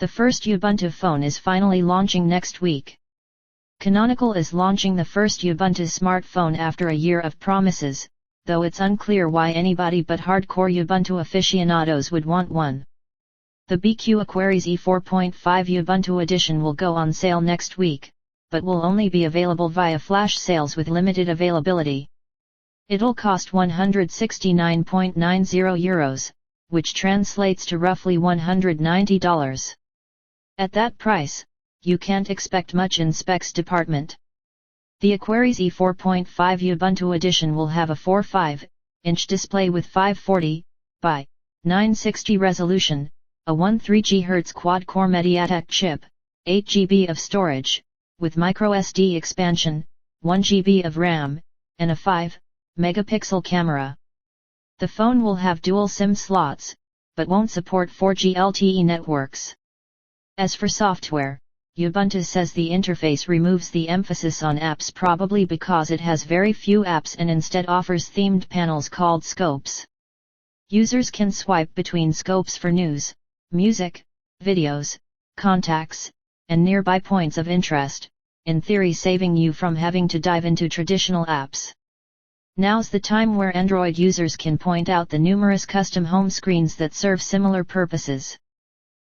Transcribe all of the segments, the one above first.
The first Ubuntu phone is finally launching next week. Canonical is launching the first Ubuntu smartphone after a year of promises, though it's unclear why anybody but hardcore Ubuntu aficionados would want one. The BQ Aquaris E4.5 Ubuntu edition will go on sale next week, but will only be available via flash sales with limited availability. It'll cost €169.90, which translates to roughly $190. At that price, you can't expect much in specs department. The Aquaris E4.5 Ubuntu edition will have a 4.5-inch display with 540 by 960 resolution, a 13 GHz quad-core MediaTek chip, 8 GB of storage, with microSD expansion, 1 GB of RAM, and a 5-megapixel camera. The phone will have dual SIM slots, but won't support 4G LTE networks. As for software, Ubuntu says the interface removes the emphasis on apps, probably because it has very few apps and instead offers themed panels called scopes. Users can swipe between scopes for news, music, videos, contacts, and nearby points of interest, in theory saving you from having to dive into traditional apps. Now's the time where Android users can point out the numerous custom home screens that serve similar purposes.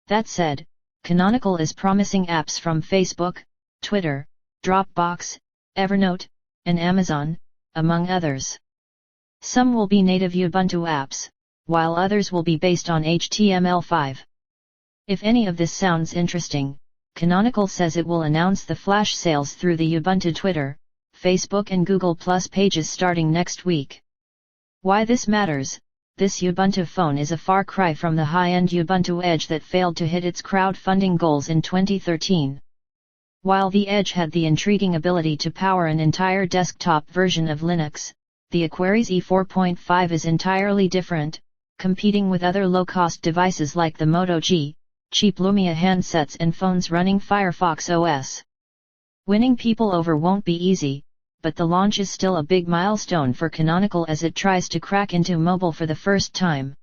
That said, Canonical is promising apps from Facebook, Twitter, Dropbox, Evernote, and Amazon, among others. Some will be native Ubuntu apps, while others will be based on HTML5. If any of this sounds interesting, Canonical says it will announce the flash sales through the Ubuntu Twitter, Facebook and Google Plus pages starting next week. Why this matters? This Ubuntu phone is a far cry from the high-end Ubuntu Edge that failed to hit its crowdfunding goals in 2013. While the Edge had the intriguing ability to power an entire desktop version of Linux, the Aquaris E4.5 is entirely different, competing with other low-cost devices like the Moto G, cheap Lumia handsets and phones running Firefox OS. Winning people over won't be easy, but the launch is still a big milestone for Canonical as it tries to crack into mobile for the first time.